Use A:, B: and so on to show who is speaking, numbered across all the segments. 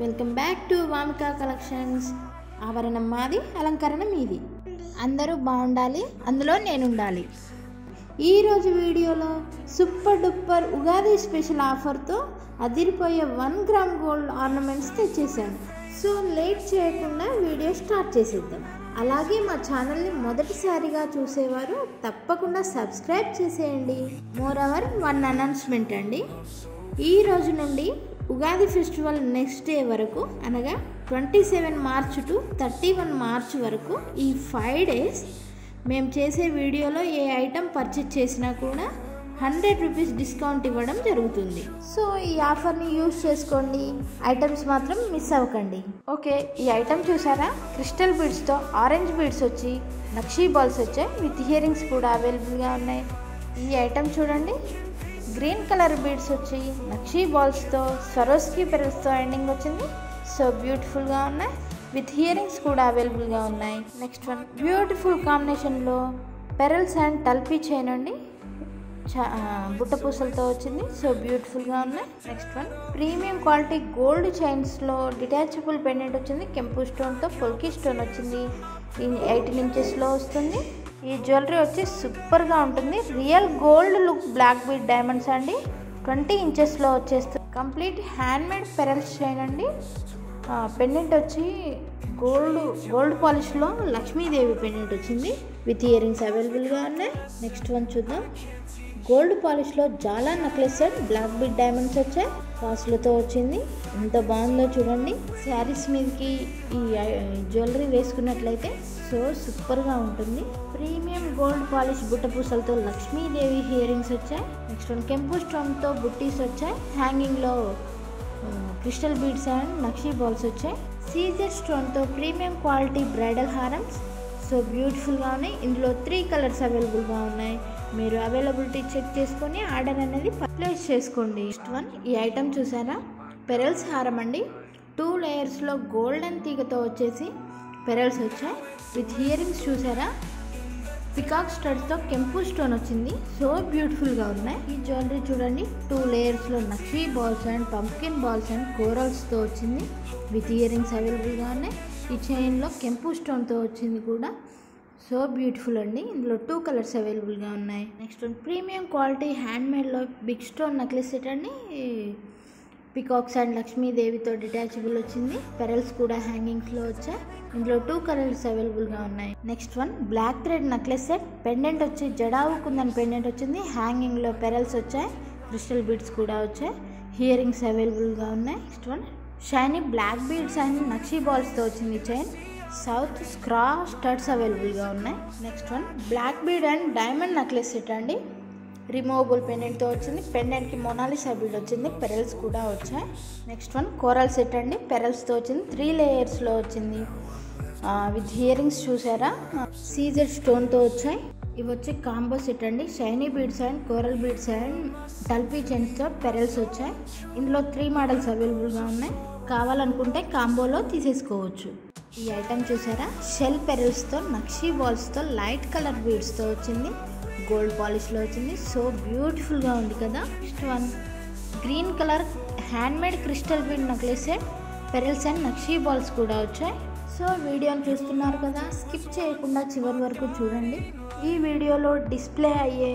A: Welcome back to Vamika collections. ఆభరణం మాది, అలంకరణ మీది. అందరూ బాగుండాలి, అందులో నేను ఉండాలి. ఈరోజు వీడియోలో సూపర్ డూపర్ ఉగాది స్పెషల్ ఆఫర్తో అదిరిపోయే 1 గ్రామ్ గోల్డ్ ఆర్నమెంట్స్ తెచ్చేసాను. సో లేట్ చేయకుండా వీడియో స్టార్ట్ చేసేద్దాం. అలాగే మా ఛానల్ని మొదటిసారిగా చూసేవారు తప్పకుండా సబ్స్క్రైబ్ చేసేయండి. మోరవర్ 1 అనౌన్స్మెంట్ అండి. ఈ రోజు నుండి ఉగాది ఫెస్టివల్ నెక్స్ట్ డే వరకు అనగా 27 మార్చ్ టు 31 మార్చ్ వరకు ఈ 5 డేస్ మేము చేసే వీడియోలో ఏ ఐటెం పర్చేజ్ చేసినా కూడా 100 రూపీస్ డిస్కౌంట్ ఇవ్వడం జరుగుతుంది. సో ఈ ఆఫర్ని యూజ్ చేసుకోండి, ఐటమ్స్ మాత్రం మిస్ అవ్వకండి. ఓకే, ఈ ఐటెం చూసారా? క్రిస్టల్ బీడ్స్తో ఆరెంజ్ బీడ్స్ వచ్చి నక్షీ బాల్స్ వచ్చాయి, విత్ ఇయరింగ్స్ కూడా అవైలబుల్గా ఉన్నాయి. ఈ ఐటెం చూడండి, గ్రీన్ కలర్ బీడ్స్ వచ్చి నక్షీ బాల్స్తో స్వరోస్కి పెరల్స్తో ఎండింగ్ వచ్చింది. సో బ్యూటిఫుల్గా ఉన్నాయి, విత్ ఇయరింగ్స్ కూడా అవైలబుల్గా ఉన్నాయి. నెక్స్ట్ వన్ బ్యూటిఫుల్ కాంబినేషన్లో పెరల్స్ అండ్ టల్పీ చైన్ అండి, బుట్ట పూసలతో వచ్చింది. సో బ్యూటిఫుల్గా ఉన్నాయి. Next one premium quality gold చైన్స్లో డిటాచబుల్ పెండెంట్ వచ్చింది, కెంపు స్టోన్తో పొల్కీ స్టోన్ వచ్చింది. 18 ఇంచెస్లో వస్తుంది. ఈ జ్యువెలరీ వచ్చి సూపర్గా ఉంటుంది. Real gold look black bead diamonds అండి, 20 ఇంచెస్లో వచ్చేస్తుంది. కంప్లీట్ హ్యాండ్మేడ్ పెరల్స్ చైన్ అండి. పెండెంట్ వచ్చి గోల్డ్ పాలిష్లో లక్ష్మీదేవి పెండెంట్ వచ్చింది, విత్ ఇయరింగ్స్ అవైలబుల్గా ఉన్నాయి. నెక్స్ట్ వన్ చూద్దాం. గోల్డ్ పాలిష్లో చాలా necklace set black bead diamonds వచ్చాయి, కాసులతో వచ్చింది. ఎంత బాగుందో చూడండి. శారీస్ మీదకి ఈ జ్యువెలరీ వేసుకున్నట్లయితే సో సూపర్గా ఉంటుంది. ప్రీమియం గోల్డ్ పాలిష్ బుట్ట పూసలతో లక్ష్మీదేవి ఇయరింగ్స్ వచ్చాయి. నెక్స్ట్ వన్ కెంపు స్టోన్తో బుట్టీస్ వచ్చాయి, హ్యాంగింగ్లో క్రిస్టల్ బీడ్స్ అండ్ నక్షీ బాల్స్ వచ్చాయి. సీజర్ స్టోన్తో ప్రీమియం క్వాలిటీ బ్రైడల్ హారమ్స్. సో బ్యూటిఫుల్గా ఉన్నాయి. ఇందులో 3 కలర్స్ అవైలబుల్గా ఉన్నాయి. మీరు అవైలబిలిటీ చెక్ చేసుకొని ఆర్డర్ అనేది ప్లేస్ చేసుకోండి. నెక్స్ట్ వన్ ఈ ఐటెం చూసారా? పెరల్స్ హారం అండి. 2 లేయర్స్లో గోల్డెన్ తీగతో వచ్చేసి పెరల్స్ వచ్చాయి, విత్ ఇయరింగ్స్ చూసారా? పికాక్ స్టడ్స్తో కెంపు స్టోన్ వచ్చింది. సో బ్యూటిఫుల్గా ఉన్నాయి. ఈ జ్యువెలరీ చూడండి, 2 లేయర్స్లో నక్షీ balls and pumpkin balls and కోరల్స్తో వచ్చింది, విత్ ఇయరింగ్స్ అవైలబుల్గా ఉన్నాయి. ఈ చైన్లో కెంపు స్టోన్తో వచ్చింది కూడా. సో బ్యూటిఫుల్ అండి. ఇందులో 2 కలర్స్ అవైలబుల్గా ఉన్నాయి. నెక్స్ట్ ప్రీమియం క్వాలిటీ హ్యాండ్మేడ్లో బిగ్ స్టోన్ నెక్లెస్ సెట్ అండి, పికాక్స్ అండ్ లక్ష్మీదేవితో డిటాచబుల్ వచ్చింది. పెరల్స్ కూడా హ్యాంగింగ్స్లో వచ్చాయి. ఇందులో 2 కలర్స్ అవైలబుల్గా ఉన్నాయి. Next one black thread necklace set. Pendant వచ్చి జడావు కుందని పెండెంట్ వచ్చింది, హ్యాంగింగ్లో పెరల్స్ వచ్చాయి, క్రిస్టల్ బీడ్స్ కూడా వచ్చాయి, ఇయరింగ్స్ అవైలబుల్గా ఉన్నాయి. Next one shiny black beads and నక్షీ బాల్స్తో వచ్చింది చైన్, సౌత్ స్క్రా స్టడ్స్ అవైలబుల్గా ఉన్నాయి. Next one black bead and diamond necklace set అండి, రిమూవబుల్ పెండెంట్తో వచ్చింది. పెండెంట్కి మొనాలిసా బీడ్ వచ్చింది, పెరల్స్ కూడా వచ్చాయి. నెక్స్ట్ వన్ కోరల్ సెట్ అండి, పెరల్స్తో వచ్చింది, 3 లేయర్స్లో వచ్చింది, విత్ ఇయరింగ్స్ చూసారా? సీజర్ స్టోన్తో వచ్చాయి. ఇవి వచ్చి కాంబో సెట్ అండి, shiny beads and coral beads and టల్పీ చైన్స్తో పెరల్స్ వచ్చాయి. ఇందులో 3 మోడల్స్ అవైలబుల్గా ఉన్నాయి. కావాలనుకుంటే కాంబోలో తీసేసుకోవచ్చు. ఈ ఐటెం చూసారా? షెల్ పెరల్స్తో నక్షీ బాల్స్తో లైట్ కలర్ బీడ్స్తో వచ్చింది, గోల్డ్ పాలిష్లో వచ్చింది. సో బ్యూటిఫుల్గా ఉంది కదా. Next one green colour handmade crystal bead necklace set, pearls and నక్షీ బాల్స్ కూడా వచ్చాయి. సో వీడియోని చూస్తున్నారు కదా, స్కిప్ చేయకుండా చివరి వరకు చూడండి. ఈ వీడియోలో డిస్ప్లే అయ్యే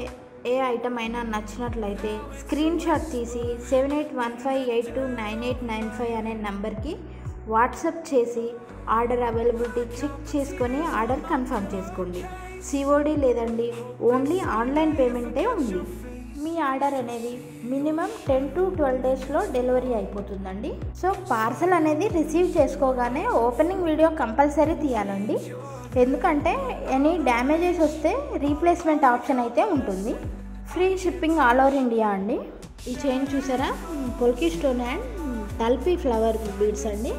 A: ఏ ఐటమ్ అయినా నచ్చినట్లయితే స్క్రీన్ షాట్ తీసి 7815829895 అనే నెంబర్కి వాట్సాప్ చేసి ఆర్డర్ అవైలబిలిటీ చెక్ చేసుకొని ఆర్డర్ కన్ఫర్మ్ చేసుకోండి. సిఓడి లేదండి, ఓన్లీ ఆన్లైన్ పేమెంటే ఉంది. మీ ఆర్డర్ అనేది మినిమం 10 to 12 డేస్లో డెలివరీ అయిపోతుందండి. సో పార్సల్ అనేది రిసీవ్ చేసుకోగానే ఓపెనింగ్ వీడియో కంపల్సరీ తీయాలండి, ఎందుకంటే ఎనీ డ్యామేజెస్ వస్తే రీప్లేస్మెంట్ ఆప్షన్ అయితే ఉంటుంది. Free shipping all over India అండి. ఈ చైన్ చూసారా? పొల్కీ స్టోన్ అండ్ టల్పీ ఫ్లవర్ బీడ్స్ అండి,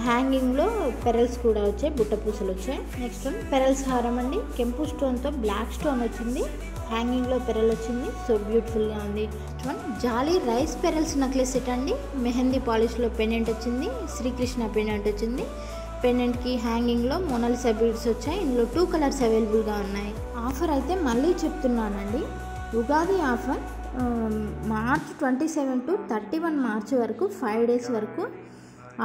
A: హ్యాంగింగ్లో పెరల్స్ కూడా వచ్చాయి, బుట్ట పూసలు వచ్చాయి. నెక్స్ట్ వన్ పెరల్స్ హారం అండి, కెంపు స్టోన్తో బ్లాక్ స్టోన్ వచ్చింది, హ్యాంగింగ్లో పెరల్ వచ్చింది. సో బ్యూటిఫుల్గా ఉంది. నెక్స్ట్ వన్ జాలీ రైస్ పెరల్స్ నెక్లెస్ సెట్ అండి, మెహందీ పాలిష్లో పెండెంట్ వచ్చింది, శ్రీకృష్ణ పెండెంట్ వచ్చింది. పెండెంట్కి హ్యాంగింగ్లో మొనాలిసా బీడ్స్ వచ్చాయి. ఇందులో 2 కలర్స్ అవైలబుల్గా ఉన్నాయి. ఆఫర్ అయితే మళ్ళీ చెప్తున్నానండి, Ugadi offer March 27 to 31 March వరకు 5 డేస్ వరకు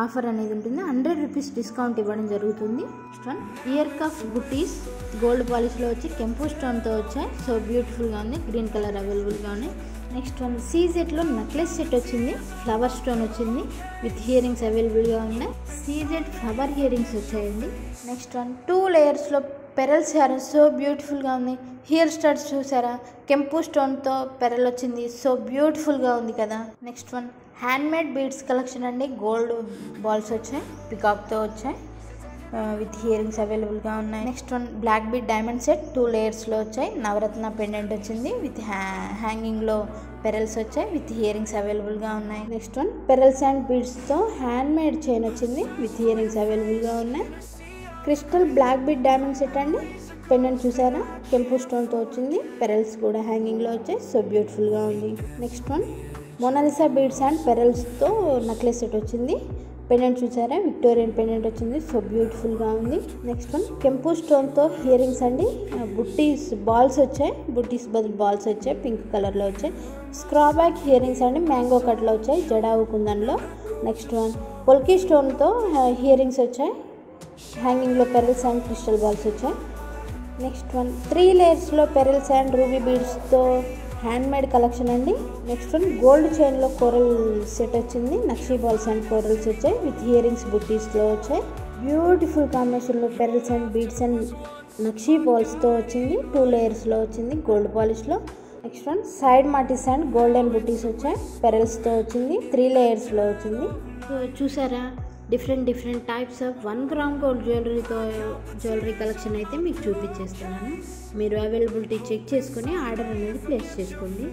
A: ఆఫర్ అనేది ఉంటుంది. 100 రూపీస్ డిస్కౌంట్ ఇవ్వడం జరుగుతుంది. నెక్స్ట్ వన్ ఇయర్ కఫ్ బుటీస్ గోల్డ్ పాలిష్లో వచ్చి కెంపు స్టోన్తో వచ్చాయి. సో బ్యూటిఫుల్గా ఉంది, గ్రీన్ కలర్ అవైలబుల్గా ఉన్నాయి. నెక్స్ట్ వన్ సీజెట్లో నెక్లెస్ సెట్ వచ్చింది, ఫ్లవర్ స్టోన్ వచ్చింది విత్ హియరింగ్స్ అవైలబుల్గా ఉన్నాయి. సీజెడ్ ఫ్లవర్ హియరింగ్స్ వచ్చాయండి. నెక్స్ట్ వన్ 2 లేయర్స్లో పెరల్స్ హారం సో బ్యూటిఫుల్గా ఉంది. హియర్ స్టడ్స్ చూసారా, కెంపు స్టోన్తో పెరల్ వచ్చింది, సో బ్యూటిఫుల్గా ఉంది కదా. Next one handmade beads collection అండి. గోల్డ్ బాల్స్ వచ్చాయి, పికాక్తో వచ్చాయి విత్ హియరింగ్స్ అవైలబుల్గా ఉన్నాయి. Next one black bead diamond set 2 లేయర్స్లో వచ్చాయి. నవరత్న పెండెంట్ వచ్చింది విత్ హ్యాంగింగ్లో పెరల్స్ వచ్చాయి విత్ హియరింగ్స్ అవైలబుల్గా ఉన్నాయి. నెక్స్ట్ వన్ పెరల్స్ అండ్ బీడ్స్తో హ్యాండ్మేడ్ చైన్ వచ్చింది విత్ హియరింగ్స్ అవైలబుల్గా ఉన్నాయి. Crystal black bead diamond set అండి. పెండెంట్ చూసారా, కెంపు స్టోన్తో వచ్చింది, పెరల్స్ కూడా హ్యాంగింగ్లో వచ్చాయి, సో బ్యూటిఫుల్గా ఉంది. Next one Mona Lisa beads and పెరల్స్తో నెక్లెస్ సెట్ వచ్చింది. పెండెంట్ చూసారా, విక్టోరియన్ పెండెంట్ వచ్చింది, సో బ్యూటిఫుల్గా ఉంది. నెక్స్ట్ వన్ కెంపు స్టోన్తో హియరింగ్స్ అండి. బుట్టీస్ బాల్స్ వచ్చాయి, బుట్టీస్ బదులు బాల్స్ వచ్చాయి, పింక్ కలర్లో వచ్చాయి. స్క్రాబ్యాక్ హియరింగ్స్ అండి, మ్యాంగో కట్లో వచ్చాయి, జడావు కుందన్లో. నెక్స్ట్ వన్ పొల్కీ స్టోన్తో హియరింగ్స్ వచ్చాయి, హ్యాంగింగ్లో పెరల్స్ అండ్ క్రిస్టల్ బాల్స్ వచ్చాయి. నెక్స్ట్ వన్ 3 లేయర్స్లో పెరల్స్ అండ్ రూబీ బీడ్స్తో హ్యాండ్మేడ్ కలెక్షన్ అండి. నెక్స్ట్ వన్ గోల్డ్ చైన్లో కోరల్ సెట్ వచ్చింది, నక్షీ బాల్స్ అండ్ కోరల్స్ వచ్చాయి విత్ హియరింగ్స్ బుట్టీస్లో వచ్చాయి. బ్యూటిఫుల్ కాంబినేషన్లో పెరల్స్ అండ్ బీడ్స్ అండ్ నక్షీ బాల్స్తో వచ్చింది, 2 లేయర్స్లో వచ్చింది గోల్డ్ పాలిష్లో. నెక్స్ట్ వన్ సైడ్ మాటీస్ అండ్ గోల్డెన్ బుట్టీస్ వచ్చాయి, పెరల్స్తో వచ్చింది, 3 లేయర్స్లో వచ్చింది. సో చూసారా, different types of 1 gram gold jewellery collection అయితే మీకు చూపించేస్తున్నాను. మీరు అవైలబిలిటీ చెక్ చేసుకొని ఆర్డర్ అనేది ప్లేస్ చేసుకోండి.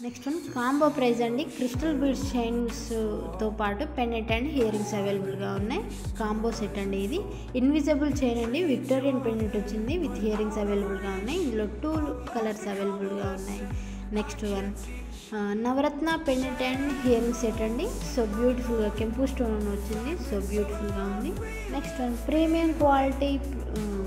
A: నెక్స్ట్ వన్ కాంబో ప్రైస్ అండి. క్రిస్టల్ బీడ్స్ చైన్స్తో పాటు పెండెంట్ అండ్ హియరింగ్స్ అవైలబుల్గా ఉన్నాయి. కాంబో సెట్ అండి ఇది. ఇన్విజిబుల్ చైన్ అండి, విక్టోరియన్ పెండెంట్ వచ్చింది విత్ హియరింగ్స్ అవైలబుల్గా ఉన్నాయి. ఇందులో 2 కలర్స్ అవైలబుల్గా ఉన్నాయి. Next one Navaratna pendant and earring set అండి. సో బ్యూటిఫుల్గా కెంపు స్టోన్ వచ్చింది, సో బ్యూటిఫుల్గా ఉంది. Next one premium quality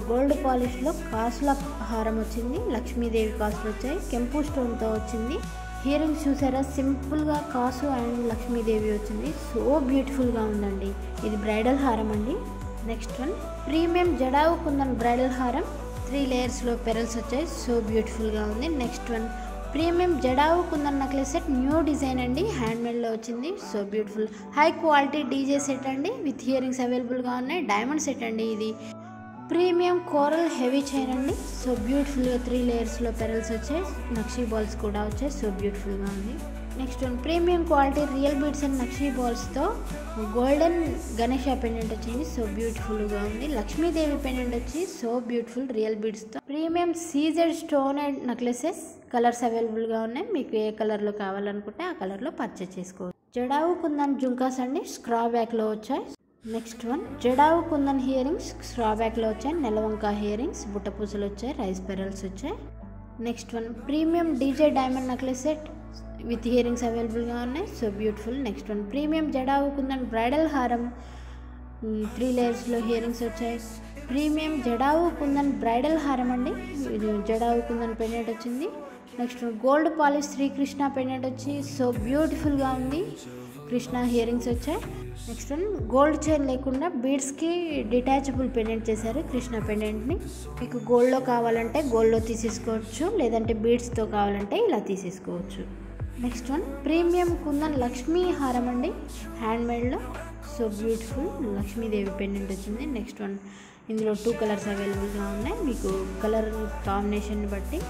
A: gold పాలిష్లో కాసుల హారం వచ్చింది, లక్ష్మీదేవి కాసులు వచ్చాయి, కెంపు స్టోన్తో వచ్చింది. హియరింగ్స్ చూసారా, సింపుల్గా కాసు అండ్ లక్ష్మీదేవి వచ్చింది, సో బ్యూటిఫుల్గా ఉందండి. ఇది బ్రైడల్ హారం అండి. నెక్స్ట్ వన్ ప్రీమియం జడావు కుందన్ బ్రైడల్ హారం, 3 లేయర్స్లో పెరల్స్ వచ్చాయి, సో బ్యూటిఫుల్గా ఉంది. నెక్స్ట్ వన్ ప్రీమియం జడావు kundan necklace set new design అండి, హ్యాండ్మేడ్లో వచ్చింది, so beautiful. High quality DJ set అండి విత్ హియరింగ్స్ అవైలబుల్గా ఉన్నాయి. డైమండ్ సెట్ అండి ఇది. ప్రీమియం కోరల్ హెవీ చైన్ అండి, సో బ్యూటిఫుల్గా 3 లేయర్స్లో పెరల్స్ వచ్చాయి, నక్షీ బాల్స్ కూడా వచ్చాయి, సో బ్యూటిఫుల్గా ఉంది. Next one premium quality real beads and నక్షీ బాల్స్తో గోల్డెన్ గణేష పెండెంట్ వచ్చింది, సో బ్యూటిఫుల్గా ఉంది. లక్ష్మీదేవి పెండెంట్ వచ్చి సో బ్యూటిఫుల్ రియల్ బీడ్స్తో. Premium CZ stone and necklaces colours అవైలబుల్గా ఉన్నాయి. మీకు ఏ కలర్లో కావాలనుకుంటే ఆ కలర్లో పర్చేస్ చేసుకోవచ్చు. జడావు కుందన్ జుంకాస్ అండి, స్క్రా బ్యాక్లో వచ్చాయి. నెక్స్ట్ వన్ జడావు కుందన్ హియరింగ్స్ స్క్రా బ్యాక్లో వచ్చాయి, నెలవంక హియరింగ్స్, బుట్టపూసలు వచ్చాయి, రైస్ పెరల్స్ వచ్చాయి. Next one premium DJ diamond necklace set with earrings అవైలబుల్గా ఉన్నాయి, so beautiful. Next one premium జడావు కుందన్ బ్రైడల్ హారం, 3 లేయర్స్లో హియరింగ్స్ వచ్చాయి. ప్రీమియం జడావు కుందన్ బ్రైడల్ హారం అండి, జడావు కుందన్ పెండెంట్ వచ్చింది. Next gold polish Shrikrishna pendant వచ్చి సో బ్యూటిఫుల్గా ఉంది, కృష్ణ హియరింగ్స్ వచ్చాయి. నెక్స్ట్ వన్ గోల్డ్ చైన్ లేకుండా బీడ్స్కి డిటాచబుల్ పెండెంట్ చేశారు కృష్ణ పెండెంట్ని. మీకు గోల్డ్లో కావాలంటే గోల్డ్లో తీసేసుకోవచ్చు, లేదంటే బీడ్స్తో కావాలంటే ఇలా తీసేసుకోవచ్చు. Next one premium kundan Lakshmi హారం అండి, హ్యాండ్మేడ్లో, సో బ్యూటిఫుల్ లక్ష్మీదేవి పెండెంట్ వచ్చింది. నెక్స్ట్ వన్ ఇందులో 2 కలర్స్ అవైలబుల్గా ఉన్నాయి, మీకు కలర్ కాంబినేషన్ బట్టి.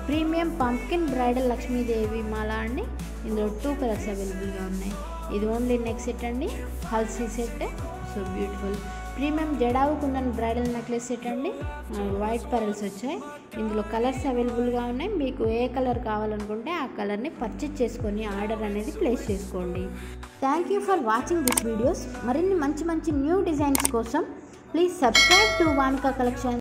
A: ప్రీమియం పంప్కిన్ బ్రైడల్ లక్ష్మీదేవి మాల అండి, ఇందులో 2 కలర్స్ అవైలబుల్గా ఉన్నాయి. ఇది ఓన్లీ నెక్ సెట్ అండి, హల్సీ సెట్, సో బ్యూటిఫుల్. ప్రీమియం జడావు కుందన్ బ్రైడల్ నెక్లెస్ సెట్ అండి, వైట్ పెరల్స్ వచ్చాయి, ఇందులో కలర్స్ అవైలబుల్గా ఉన్నాయి. మీకు ఏ కలర్ కావాలనుకుంటే ఆ కలర్ని పర్చేజ్ చేసుకొని ఆర్డర్ అనేది ప్లేస్ చేసుకోండి. Thank you for watching this videos. మరిన్ని మంచి న్యూ డిజైన్స్ కోసం please subscribe to Vamika collection.